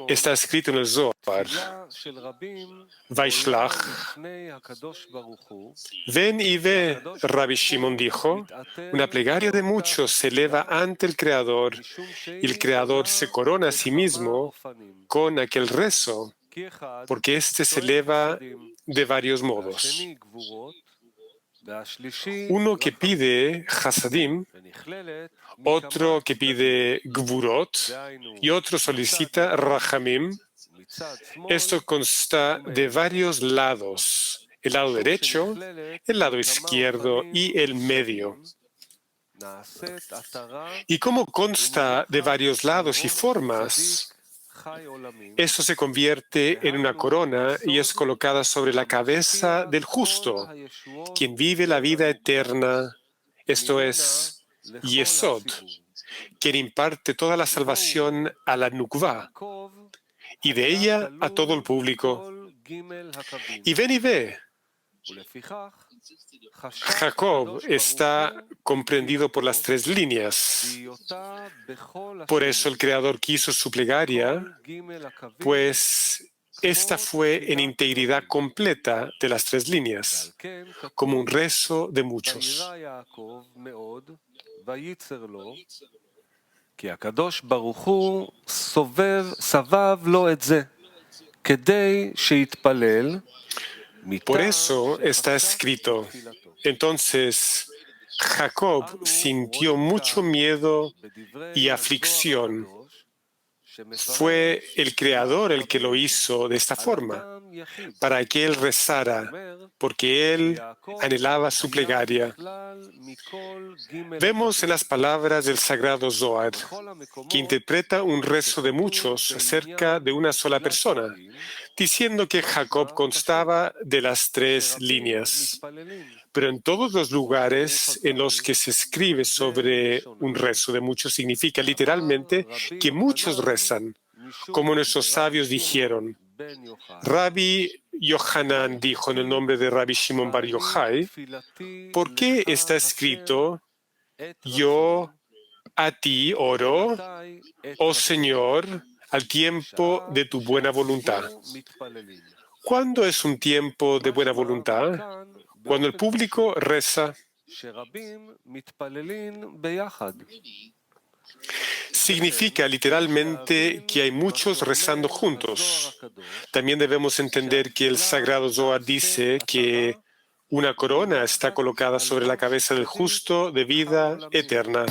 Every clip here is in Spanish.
Está escrito en el Zohar, Vaishlach, ven y ve, Rabbi Shimon dijo, una plegaria de muchos se eleva ante el Creador y el Creador se corona a sí mismo con aquel rezo, porque éste se eleva de varios modos. Uno que pide Hasadim, otro que pide Gvurot y otro solicita Rahamim. Esto consta de varios lados, el lado derecho, el lado izquierdo y el medio. Y como consta de varios lados y formas, esto se convierte en una corona y es colocada sobre la cabeza del justo, quien vive la vida eterna, esto es, Yesod, quien imparte toda la salvación a la Nukvá, y de ella a todo el público. Y ven y ve. Jacob está comprendido por las tres líneas. Por eso el Creador quiso su plegaria, pues esta fue en integridad completa de las tres líneas, como un rezo de muchos. Por eso está escrito, entonces Jacob sintió mucho miedo y aflicción. Fue el Creador el que lo hizo de esta forma, para que él rezara, porque él anhelaba su plegaria. Vemos en las palabras del Sagrado Zohar, que interpreta un rezo de muchos acerca de una sola persona, diciendo que Jacob constaba de las tres líneas. Pero en todos los lugares en los que se escribe sobre un rezo de muchos significa literalmente que muchos rezan, como nuestros sabios dijeron. Rabbi Yohanan dijo en el nombre de Rabbi Shimon Bar Yochai, ¿por qué está escrito, yo a ti oro, oh Señor, al tiempo de tu buena voluntad? ¿Cuándo es un tiempo de buena voluntad? Cuando el público reza. Significa literalmente que hay muchos rezando juntos. También debemos entender que el Sagrado Zohar dice que una corona está colocada sobre la cabeza del justo de vida eterna.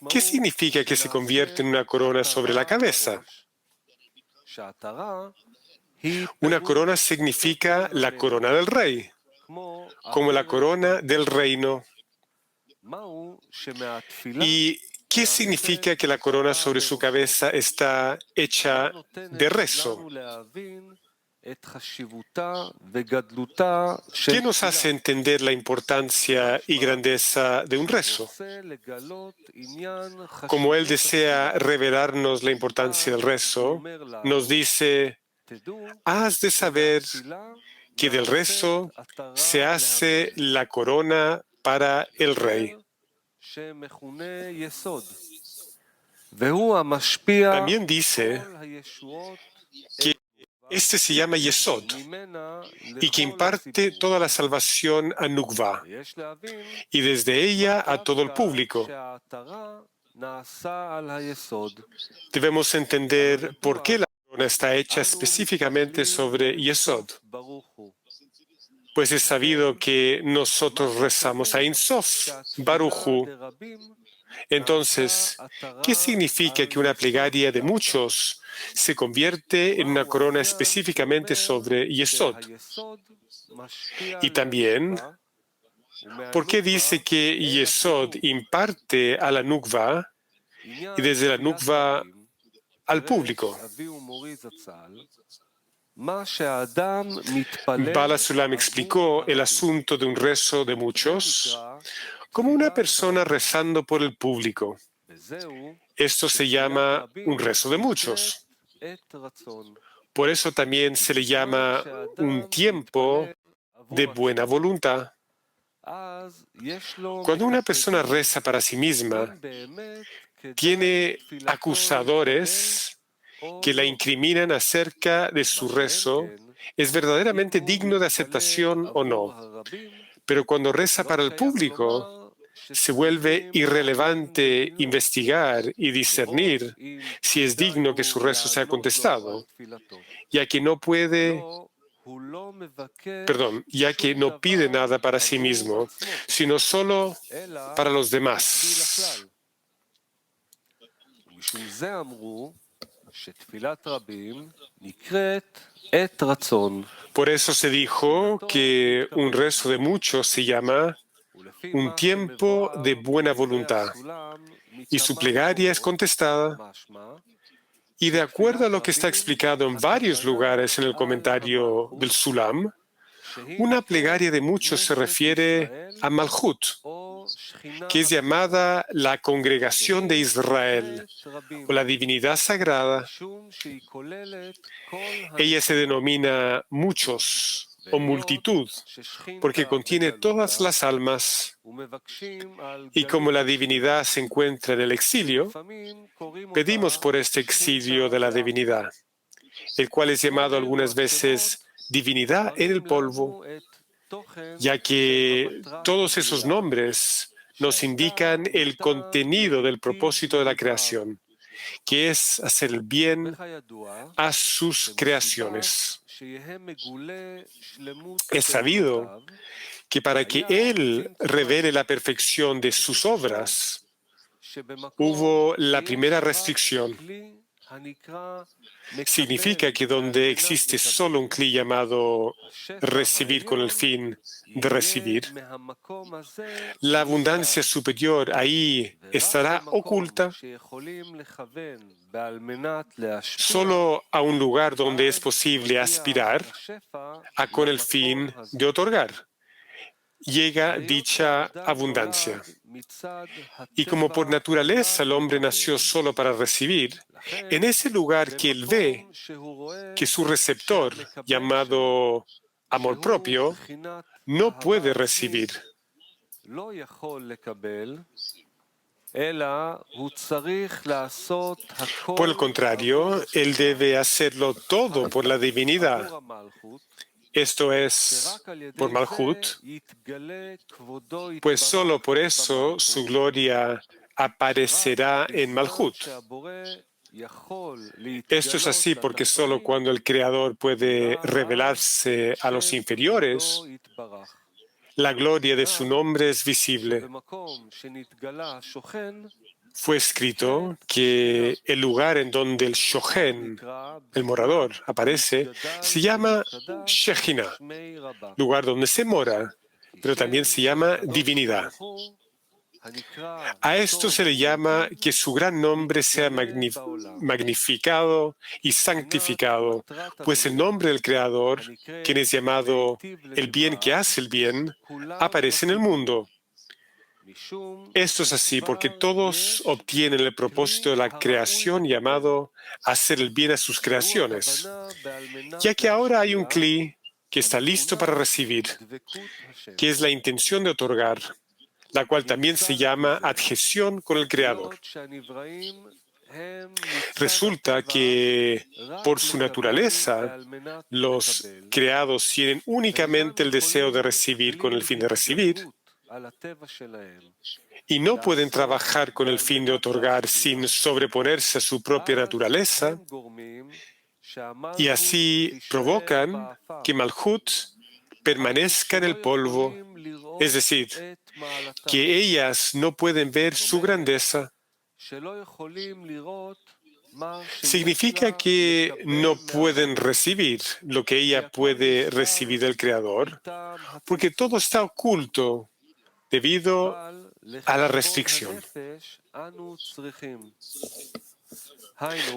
¿Qué significa que se convierte en una corona sobre la cabeza? Una corona significa la corona del rey, como la corona del reino. ¿Y qué significa que la corona sobre su cabeza está hecha de rezo? ¿Qué nos hace entender la importancia y grandeza de un rezo? Como Él desea revelarnos la importancia del rezo, nos dice, has de saber que del rezo se hace la corona para el rey. También dice que este se llama Yesod y que imparte toda la salvación a Nukvá y desde ella a todo el público. Debemos entender por qué la corona está hecha específicamente sobre Yesod. Pues es sabido que nosotros rezamos a Ein Sof, Baruch Hu. Entonces, ¿qué significa que una plegaria de muchos se convierte en una corona específicamente sobre Yesod? Y también, ¿por qué dice que Yesod imparte a la Nukvá y desde la Nukvá al público? Bala Sulam explicó el asunto de un rezo de muchos como una persona rezando por el público. Esto se llama un rezo de muchos. Por eso también se le llama un tiempo de buena voluntad. Cuando una persona reza para sí misma, tiene acusadores que la incriminan acerca de su rezo, ¿es verdaderamente digno de aceptación o no? Pero cuando reza para el público, se vuelve irrelevante investigar y discernir si es digno que su rezo sea contestado, ya que no pide nada para sí mismo, sino solo para los demás. Por eso se dijo que un rezo de muchos se llama un tiempo de buena voluntad, y su plegaria es contestada. Y de acuerdo a lo que está explicado en varios lugares en el comentario del Sulam, una plegaria de muchos se refiere a Malhut, que es llamada la congregación de Israel o la divinidad sagrada. Ella se denomina muchos o multitud porque contiene todas las almas. Y como la divinidad se encuentra en el exilio, pedimos por este exilio de la divinidad, el cual es llamado algunas veces divinidad en el polvo, ya que todos esos nombres nos indican el contenido del propósito de la creación, que es hacer el bien a sus creaciones. Es sabido que para que Él revele la perfección de sus obras, hubo la primera restricción. Significa que donde existe solo un cli llamado recibir con el fin de recibir, la abundancia superior ahí estará oculta solo a un lugar donde es posible aspirar a con el fin de otorgar. Llega dicha abundancia. Y como por naturaleza el hombre nació solo para recibir, en ese lugar que él ve que su receptor, llamado amor propio, no puede recibir. Por el contrario, él debe hacerlo todo por la divinidad. Esto es, por Malhut, pues solo por eso su gloria aparecerá en Malhut. Esto es así porque solo cuando el Creador puede revelarse a los inferiores, la gloria de su nombre es visible. Fue escrito que el lugar en donde el Shochen, el morador, aparece, se llama Shekhinah, lugar donde se mora, pero también se llama divinidad. A esto se le llama que su gran nombre sea magnificado y santificado, pues el nombre del Creador, quien es llamado el bien que hace el bien, aparece en el mundo. Esto es así porque todos obtienen el propósito de la creación llamado hacer el bien a sus creaciones, ya que ahora hay un cli que está listo para recibir, que es la intención de otorgar, la cual también se llama adhesión con el Creador. Resulta que por su naturaleza, los creados tienen únicamente el deseo de recibir con el fin de recibir y no pueden trabajar con el fin de otorgar sin sobreponerse a su propia naturaleza, y así provocan que Malhut permanezca en el polvo, es decir, que ellas no pueden ver su grandeza. Significa que no pueden recibir lo que ella puede recibir del Creador, porque todo está oculto debido a la restricción.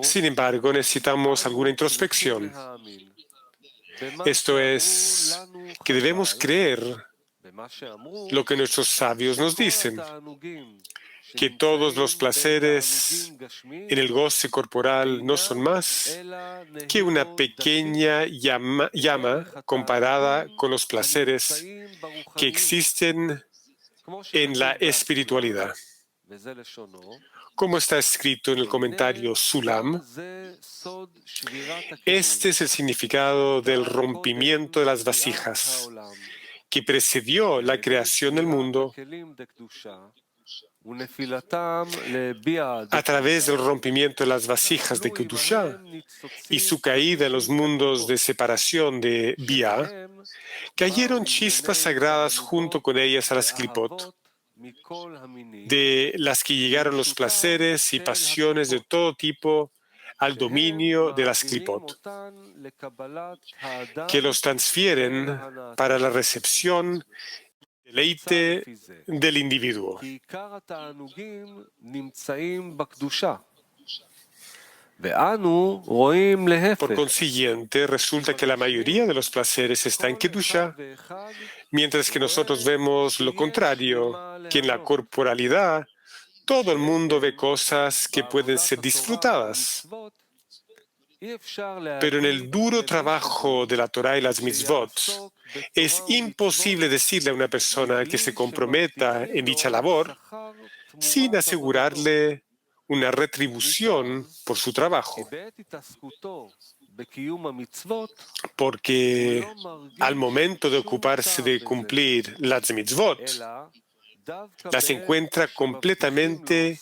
Sin embargo, necesitamos alguna introspección. Esto es que debemos creer lo que nuestros sabios nos dicen, que todos los placeres en el goce corporal no son más que una pequeña llama comparada con los placeres que existen en la espiritualidad. Como está escrito en el comentario Sulam, este es el significado del rompimiento de las vasijas, que precedió la creación del mundo. A través del rompimiento de las vasijas de Kedushá y su caída en los mundos de separación de Bia, cayeron chispas sagradas junto con ellas a las Klipot, de las que llegaron los placeres y pasiones de todo tipo al dominio de las Klipot, que los transfieren para la recepción y deleite del individuo. Por consiguiente, resulta que la mayoría de los placeres está en Kedushá, mientras que nosotros vemos lo contrario, que en la corporalidad todo el mundo ve cosas que pueden ser disfrutadas. Pero en el duro trabajo de la Torah y las mitzvot, es imposible decirle a una persona que se comprometa en dicha labor sin asegurarle una retribución por su trabajo. Porque al momento de ocuparse de cumplir las mitzvot, las encuentra completamente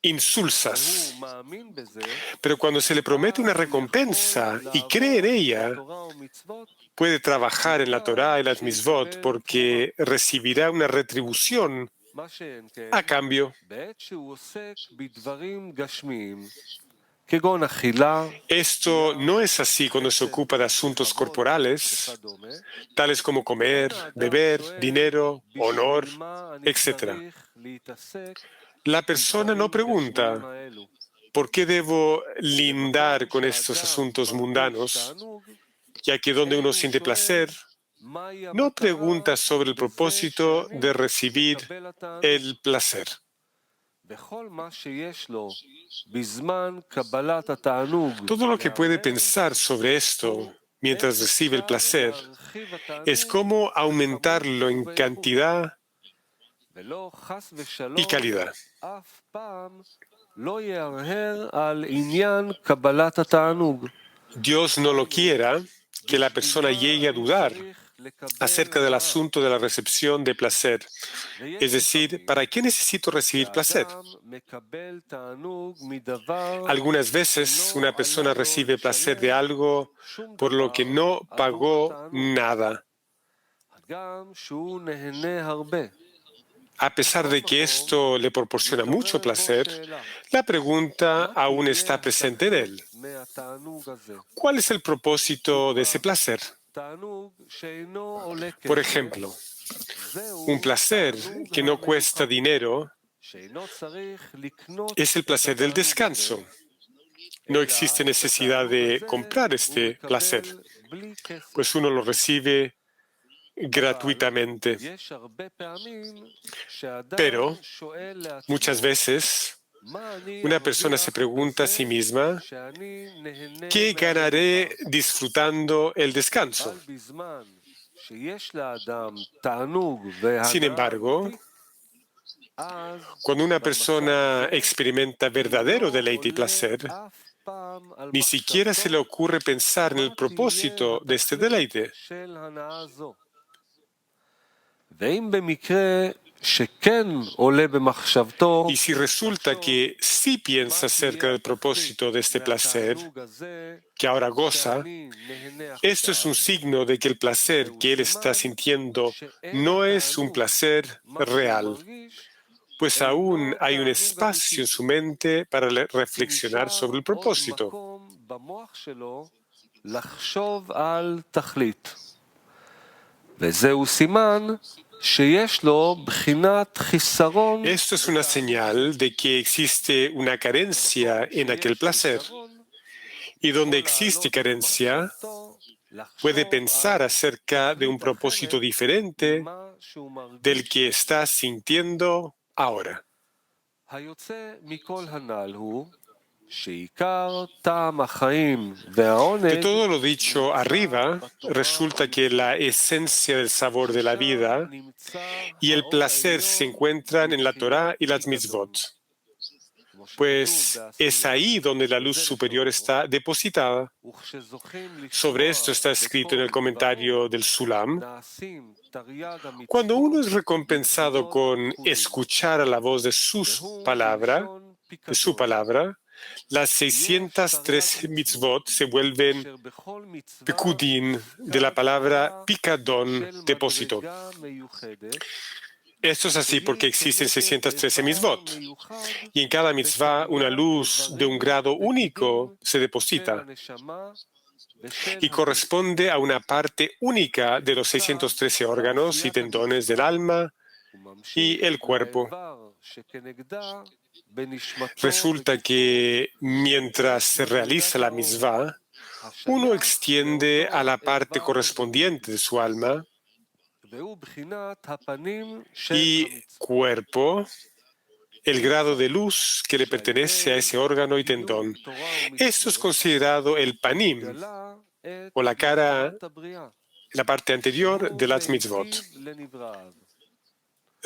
insulsas. Pero cuando se le promete una recompensa y cree en ella, puede trabajar en la Torah y las mitzvot porque recibirá una retribución a cambio. Esto no es así cuando se ocupa de asuntos corporales, tales como comer, beber, dinero, honor, etc. La persona no pregunta, ¿por qué debo lindar con estos asuntos mundanos? Ya que donde uno siente placer, no pregunta sobre el propósito de recibir el placer. Todo lo que puede pensar sobre esto mientras recibe el placer es cómo aumentarlo en cantidad y calidad. Dios no lo quiera que la persona llegue a dudar acerca del asunto de la recepción de placer. Es decir, ¿para qué necesito recibir placer? Algunas veces una persona recibe placer de algo por lo que no pagó nada. A pesar de que esto le proporciona mucho placer, la pregunta aún está presente en él. ¿Cuál es el propósito de ese placer? Por ejemplo, un placer que no cuesta dinero es el placer del descanso. No existe necesidad de comprar este placer, pues uno lo recibe gratuitamente. Pero muchas veces una persona se pregunta a sí misma, ¿qué ganaré disfrutando el descanso? Sin embargo, cuando una persona experimenta verdadero deleite y placer, ni siquiera se le ocurre pensar en el propósito de este deleite. Y si resulta que sí piensa acerca del propósito de este placer, que ahora goza, esto es un signo de que el placer que él está sintiendo no es un placer real, pues aún hay un espacio en su mente para reflexionar sobre el propósito. Esto es una señal de que existe una carencia en aquel placer. Y donde existe carencia, puede pensar acerca de un propósito diferente del que está sintiendo ahora. De todo lo dicho arriba, resulta que la esencia del sabor de la vida y el placer se encuentran en la Torah y las mitzvot. pues es ahí donde la luz superior está depositada. Sobre esto está escrito en el comentario del Sulam. Cuando uno es recompensado con escuchar a la voz de su palabra, las 613 mitzvot se vuelven pekudin, de la palabra picadón, depósito. Esto es así porque existen 613 mitzvot, y en cada mitzvah una luz de un grado único se deposita y corresponde a una parte única de los 613 órganos y tendones del alma y el cuerpo. Resulta que mientras se realiza la mitzvah, uno extiende a la parte correspondiente de su alma y cuerpo el grado de luz que le pertenece a ese órgano y tendón. Esto es considerado el panim, o la cara, la parte anterior de las mitzvot.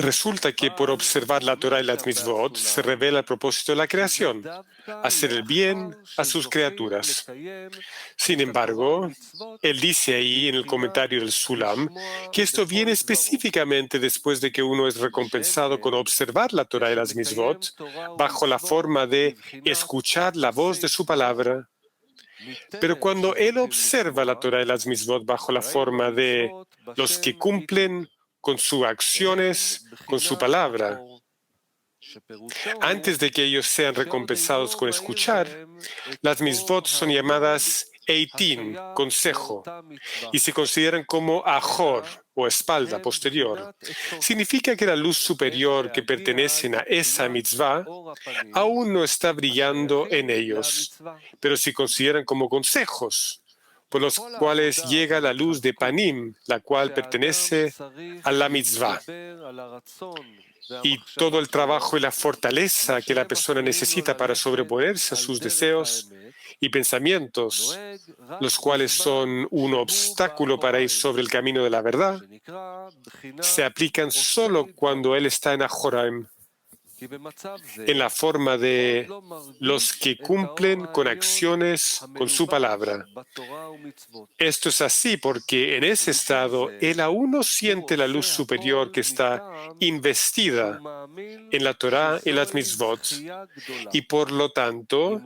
Resulta que por observar la Torah y las mitzvot se revela el propósito de la creación, hacer el bien a sus criaturas. Sin embargo, él dice ahí en el comentario del Sulam que esto viene específicamente después de que uno es recompensado con observar la Torah y las mitzvot bajo la forma de escuchar la voz de su palabra. Pero cuando él observa la Torah y las mitzvot bajo la forma de los que cumplen con sus acciones, con su palabra, antes de que ellos sean recompensados con escuchar, las mitzvot son llamadas eitin, consejo, y se consideran como ajor, o espalda posterior. Significa que la luz superior que pertenecen a esa mitzvah aún no está brillando en ellos, pero se consideran como consejos, por los cuales llega la luz de Panim, la cual pertenece a la mitzvah. Y todo el trabajo y la fortaleza que la persona necesita para sobreponerse a sus deseos y pensamientos, los cuales son un obstáculo para ir sobre el camino de la verdad, se aplican solo cuando él está en Ajoraim, en la forma de los que cumplen con acciones con su palabra. Esto es así porque en ese estado él aún no siente la luz superior que está investida en la Torah y las mitzvot, y por lo tanto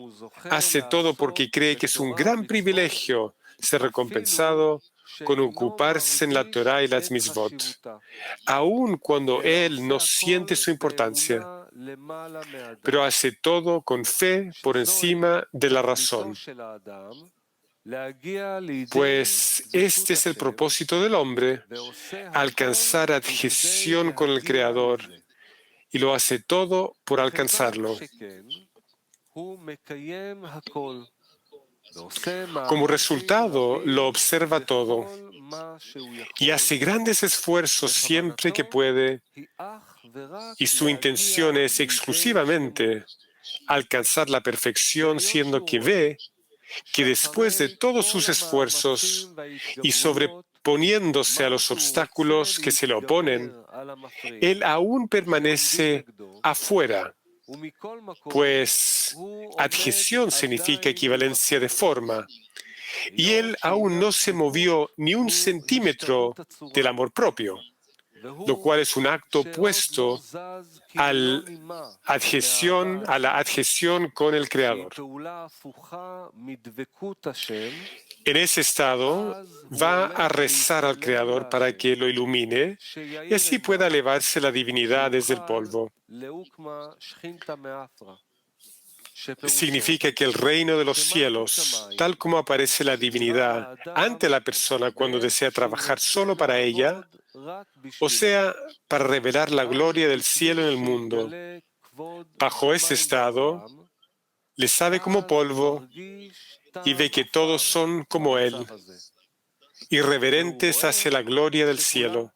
hace todo porque cree que es un gran privilegio ser recompensado con ocuparse en la Torah y las mitzvot, aun cuando él no siente su importancia, pero hace todo con fe por encima de la razón. Pues este es el propósito del hombre, alcanzar adhesión con el Creador, y lo hace todo por alcanzarlo. Como resultado, lo observa todo y hace grandes esfuerzos siempre que puede, y su intención es exclusivamente alcanzar la perfección, siendo que ve que después de todos sus esfuerzos y sobreponiéndose a los obstáculos que se le oponen, él aún permanece afuera, pues adhesión significa equivalencia de forma, y él aún no se movió ni un centímetro del amor propio, lo cual es un acto opuesto a la adhesión con el Creador. En ese estado, va a rezar al Creador para que lo ilumine y así pueda elevarse la divinidad desde el polvo. Significa que el reino de los cielos, tal como aparece la divinidad ante la persona cuando desea trabajar solo para ella, o sea, para revelar la gloria del cielo en el mundo, bajo ese estado, le sabe como polvo y ve que todos son como él, irreverentes hacia la gloria del cielo,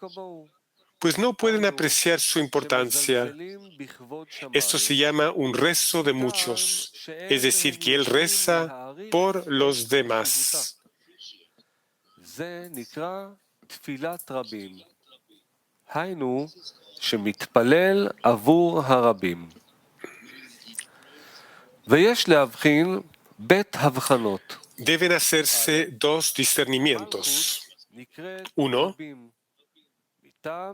pues no pueden apreciar su importancia. Esto se llama un rezo de muchos, es decir, que él reza por los demás. Deben hacerse dos discernimientos. Uno,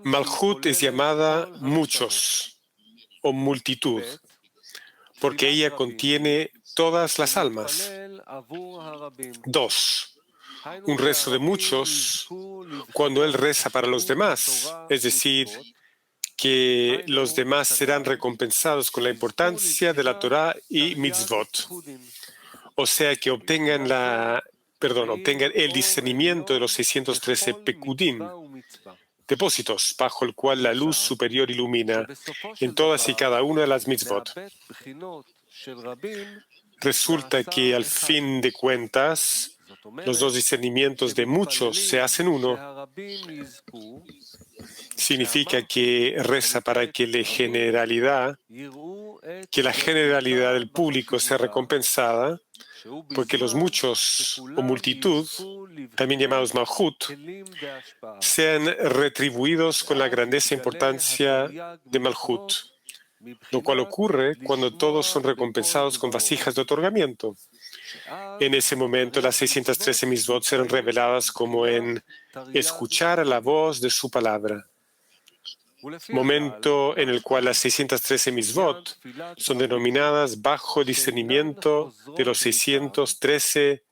Malhut es llamada muchos o multitud, porque ella contiene todas las almas. Dos, un rezo de muchos cuando él reza para los demás, es decir, que los demás serán recompensados con la importancia de la Torá y mitzvot. O sea, que obtengan el discernimiento de los 613 pekudim, depósitos bajo el cual la luz superior ilumina en todas y cada una de las mitzvot. Resulta que al fin de cuentas, los dos discernimientos de muchos se hacen uno. Significa que reza para que la generalidad del público sea recompensada, porque los muchos o multitud, también llamados Malhut, sean retribuidos con la grandeza e importancia de Malhut, lo cual ocurre cuando todos son recompensados con vasijas de otorgamiento. En ese momento, las 613 mitzvot serán reveladas como en escuchar la voz de su palabra, momento en el cual las 613 mitzvot son denominadas bajo discernimiento de los 613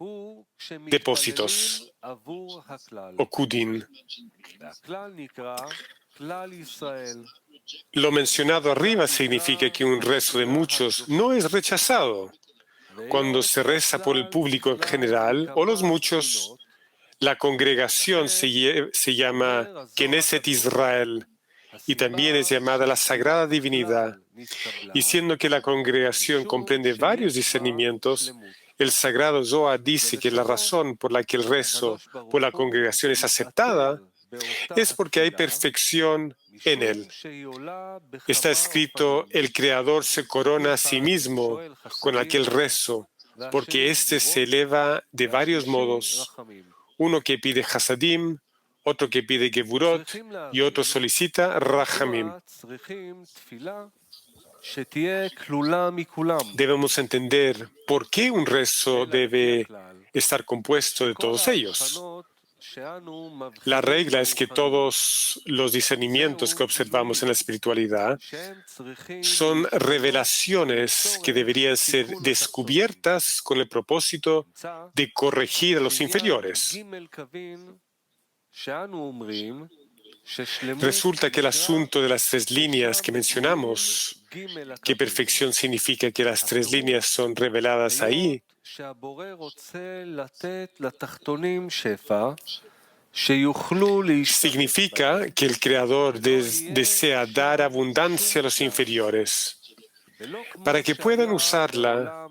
depósitos, o kudim. Lo mencionado arriba significa que un rezo de muchos no es rechazado. Cuando se reza por el público en general o los muchos, la congregación se llama Knesset Israel y también es llamada la Sagrada Divinidad. Y siendo que la congregación comprende varios discernimientos, el Sagrado Zohar dice que la razón por la que el rezo por la congregación es aceptada es porque hay perfección en él. Está escrito, el Creador se corona a sí mismo con aquel rezo, porque éste se eleva de varios modos. Uno que pide Hasadim, otro que pide Gevurot y otro solicita Rahamim. Debemos entender por qué un rezo debe estar compuesto de todos ellos. La regla es que todos los discernimientos que observamos en la espiritualidad son revelaciones que deberían ser descubiertas con el propósito de corregir a los inferiores. Resulta que el asunto de las tres líneas que mencionamos, ¿qué perfección significa que las tres líneas son reveladas ahí? Significa que el Creador desea dar abundancia a los inferiores para que puedan usarla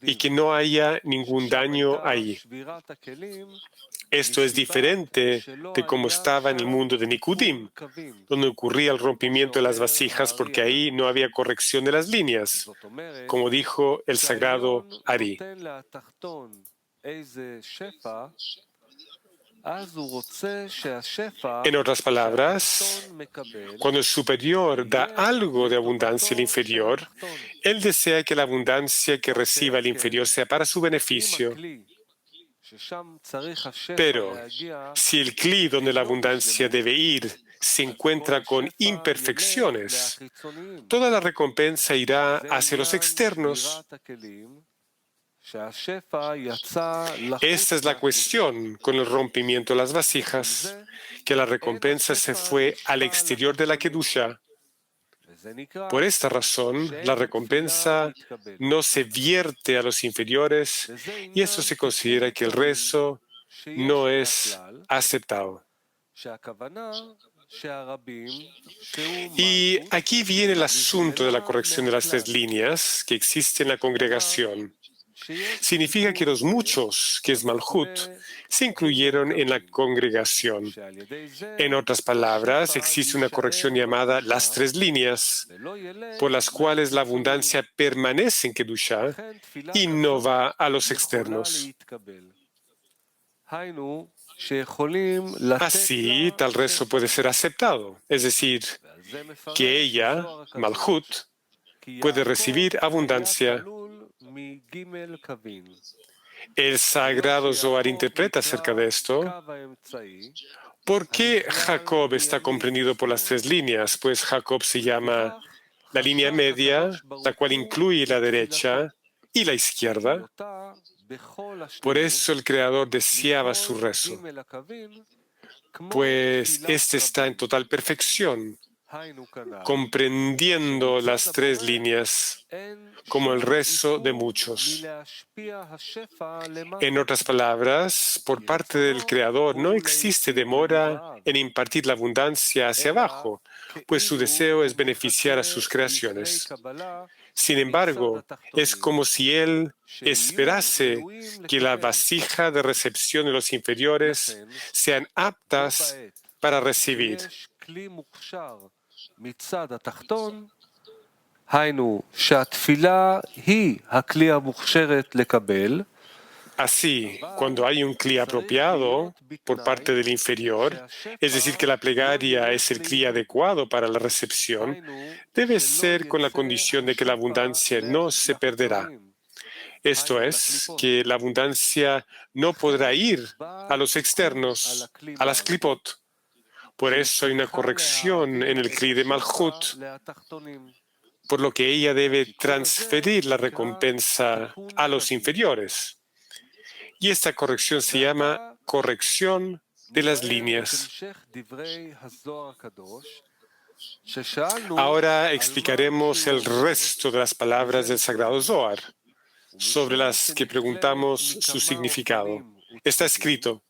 y que no haya ningún daño ahí. Esto es diferente de cómo estaba en el mundo de Nikudim, donde ocurría el rompimiento de las vasijas porque ahí no había corrección de las líneas, como dijo el sagrado Ari. En otras palabras, cuando el superior da algo de abundancia al inferior, él desea que la abundancia que reciba el inferior sea para su beneficio. Pero si el cli donde la abundancia debe ir se encuentra con imperfecciones, toda la recompensa irá hacia los externos. Esta es la cuestión con el rompimiento de las vasijas, que la recompensa se fue al exterior de la Kedusha. Por esta razón, la recompensa no se vierte a los inferiores y eso se considera que el rezo no es aceptado. Y aquí viene el asunto de la corrección de las tres líneas que existe en la congregación. Significa que los muchos, que es Malhut, se incluyeron en la congregación. En otras palabras, existe una corrección llamada las tres líneas, por las cuales la abundancia permanece en Kedusha y no va a los externos. Así, tal rezo puede ser aceptado, es decir, que ella, Malhut, puede recibir abundancia, El sagrado Zohar interpreta acerca de esto. ¿Por qué Jacob está comprendido por las tres líneas? Pues Jacob se llama la línea media, la cual incluye la derecha y la izquierda. Por eso el Creador deseaba su rezo, pues este está en total perfección, comprendiendo las tres líneas como el rezo de muchos. En otras palabras, por parte del Creador no existe demora en impartir la abundancia hacia abajo, pues su deseo es beneficiar a sus creaciones. Sin embargo, es como si Él esperase que la vasija de recepción de los inferiores sean aptas para recibir. Así, cuando hay un cli apropiado por parte del inferior, es decir, que la plegaria es el cli adecuado para la recepción, debe ser con la condición de que la abundancia no se perderá. Esto es, que la abundancia no podrá ir a los externos, a las klipot. Por eso hay una corrección en el cli de Malchut, por lo que ella debe transferir la recompensa a los inferiores. Y esta corrección se llama corrección de las líneas. Ahora explicaremos el resto de las palabras del Sagrado Zohar, sobre las que preguntamos su significado. Está escrito: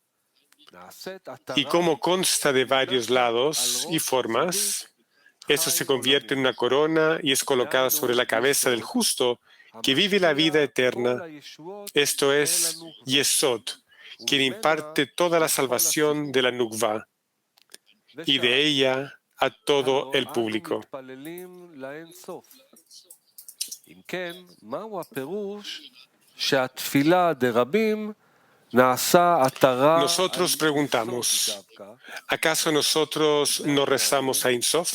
y como consta de varios lados y formas, eso se convierte en una corona y es colocada sobre la cabeza del justo que vive la vida eterna. Esto es Yesod, quien imparte toda la salvación de la Nukva y de ella a todo el público. Nosotros preguntamos, ¿acaso nosotros no rezamos a Ein Sof?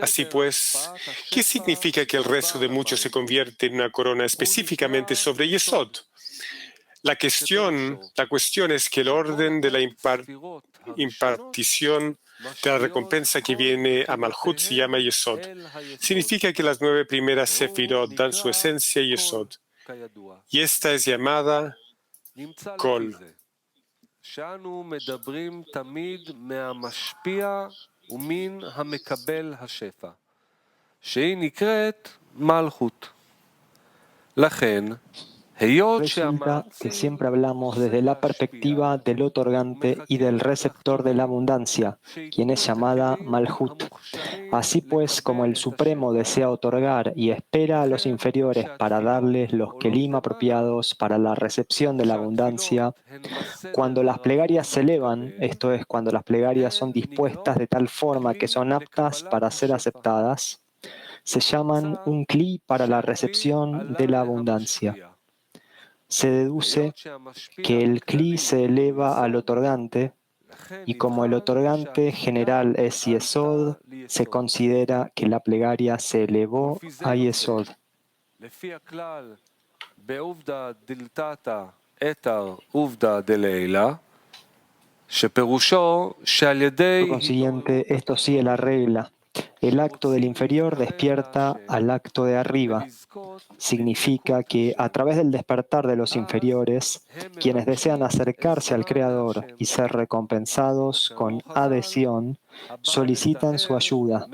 Así pues, ¿qué significa que el rezo de muchos se convierte en una corona específicamente sobre Yesod? La cuestión es que el orden de la impartición de la recompensa que viene a Malchut se llama Yesod. Significa que las 9 primeras Sefirot dan su esencia a Yesod. Y esta es llamada Kol. Resulta que siempre hablamos desde la perspectiva del otorgante y del receptor de la abundancia, quien es llamada Malhut. Así pues, como el Supremo desea otorgar y espera a los inferiores para darles los kelim apropiados para la recepción de la abundancia, cuando las plegarias se elevan, esto es, cuando las plegarias son dispuestas de tal forma que son aptas para ser aceptadas, se llaman un kli para la recepción de la abundancia. Se deduce que el kli se eleva al otorgante y como el otorgante general es Yesod, se considera que la plegaria se elevó a Yesod. Por consiguiente, esto sigue la regla. El acto del inferior despierta al acto de arriba. Significa que a través del despertar de los inferiores, quienes desean acercarse al Creador y ser recompensados con adhesión, solicitan su ayuda.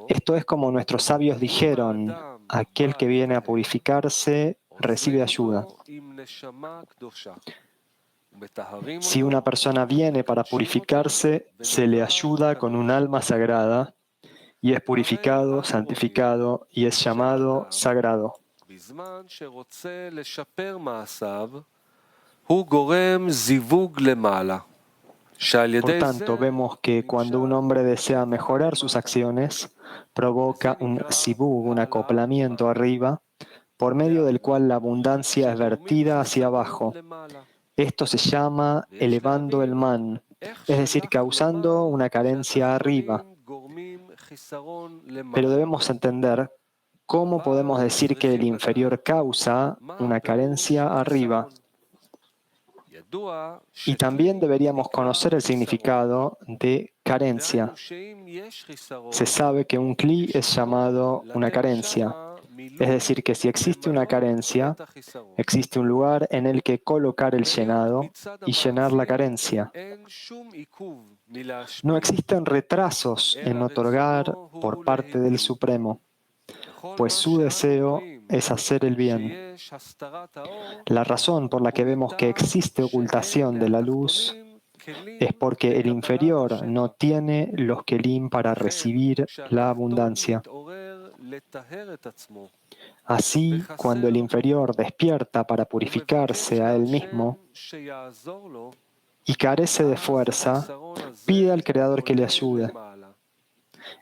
Esto es como nuestros sabios dijeron: aquel que viene a purificarse recibe ayuda. Si una persona viene para purificarse, se le ayuda con un alma sagrada, y es purificado, santificado y es llamado sagrado. Por tanto, vemos que cuando un hombre desea mejorar sus acciones, provoca un zivug, un acoplamiento arriba, por medio del cual la abundancia es vertida hacia abajo. Esto se llama elevando el man, es decir, causando una carencia arriba. Pero debemos entender ¿cómo podemos decir que el inferior causa una carencia arriba? Y también deberíamos conocer el significado de carencia. Se sabe que un cli es llamado una carencia. Es decir, que si existe una carencia, existe un lugar en el que colocar el llenado y llenar la carencia. No existen retrasos en otorgar por parte del Supremo, pues su deseo es hacer el bien. La razón por la que vemos que existe ocultación de la luz es porque el inferior no tiene los kelim para recibir la abundancia. Así, cuando el inferior despierta para purificarse a él mismo y carece de fuerza, pide al Creador que le ayude.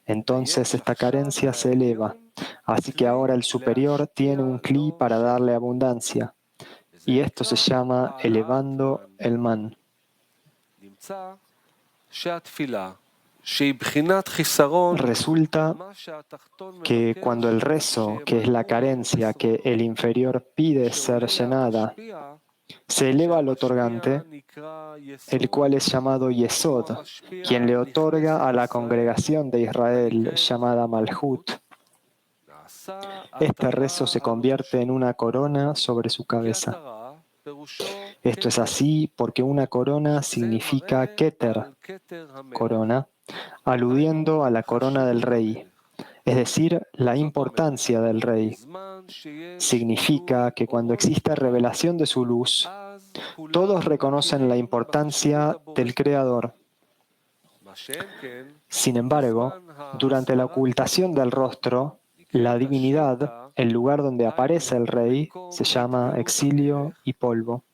Entonces esta carencia se eleva, así que ahora el superior tiene un cli para darle abundancia, y esto se llama elevando el man. Resulta que cuando el rezo, que es la carencia que el inferior pide ser llenada, se eleva al otorgante, el cual es llamado Yesod, quien le otorga a la congregación de Israel llamada Malhut. Este rezo se convierte en una corona sobre su cabeza. Esto es así porque una corona significa Keter, corona, aludiendo a la corona del rey, es decir, la importancia del rey. Significa que cuando existe revelación de su luz, todos reconocen la importancia del Creador. Sin embargo, durante la ocultación del rostro, la divinidad, el lugar donde aparece el rey, se llama exilio y polvo.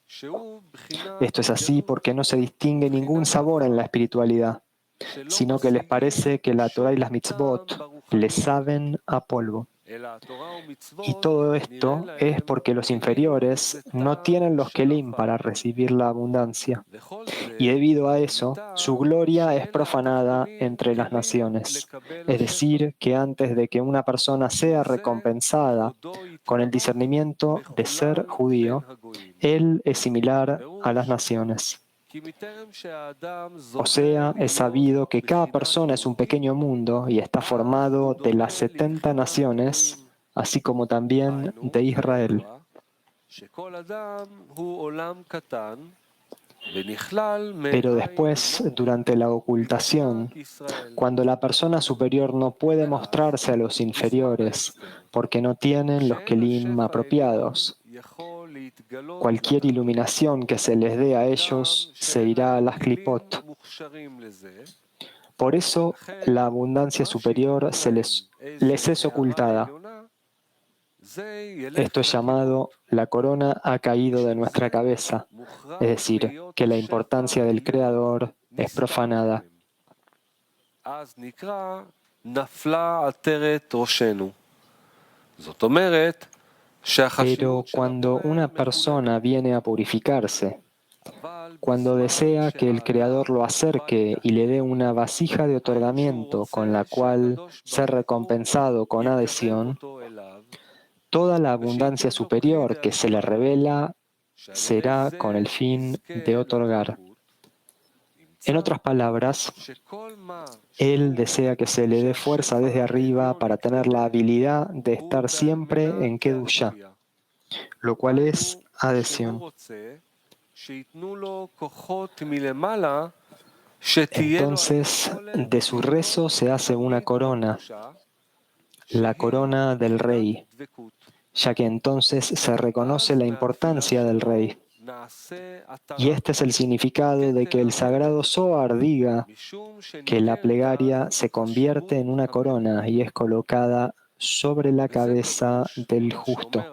Esto es así porque no se distingue ningún sabor en la espiritualidad, sino que les parece que la Torah y las mitzvot les saben a polvo. Y todo esto es porque los inferiores no tienen los kelim para recibir la abundancia. Y debido a eso, su gloria es profanada entre las naciones. Es decir, que antes de que una persona sea recompensada con el discernimiento de ser judío, él es similar a las naciones. O sea, es sabido que cada persona es un pequeño mundo y está formado de las 70 naciones, así como también de Israel. Pero después, durante la ocultación, cuando la persona superior no puede mostrarse a los inferiores porque no tienen los kelim apropiados, cualquier iluminación que se les dé a ellos se irá a las klipot. Por eso, la abundancia superior les es ocultada. Esto es llamado la corona ha caído de nuestra cabeza, es decir, que la importancia del Creador es profanada. Pero cuando una persona viene a purificarse, cuando desea que el Creador lo acerque y le dé una vasija de otorgamiento con la cual ser recompensado con adhesión, toda la abundancia superior que se le revela será con el fin de otorgar. En otras palabras, él desea que se le dé fuerza desde arriba para tener la habilidad de estar siempre en Kedusha, lo cual es adhesión. Entonces, de su rezo se hace una corona, la corona del rey, ya que entonces se reconoce la importancia del rey. Y este es el significado de que el sagrado Zohar diga que la plegaria se convierte en una corona y es colocada sobre la cabeza del justo,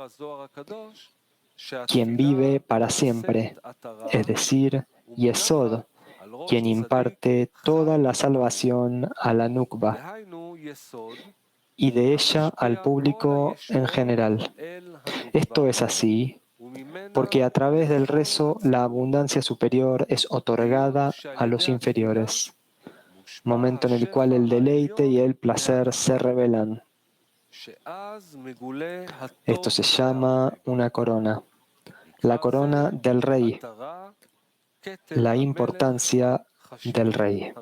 quien vive para siempre, es decir, Yesod, quien imparte toda la salvación a la Nukba y de ella al público en general. Esto es así porque a través del rezo la abundancia superior es otorgada a los inferiores, momento en el cual el deleite y el placer se revelan. Esto se llama una corona, la corona del rey, la importancia del rey.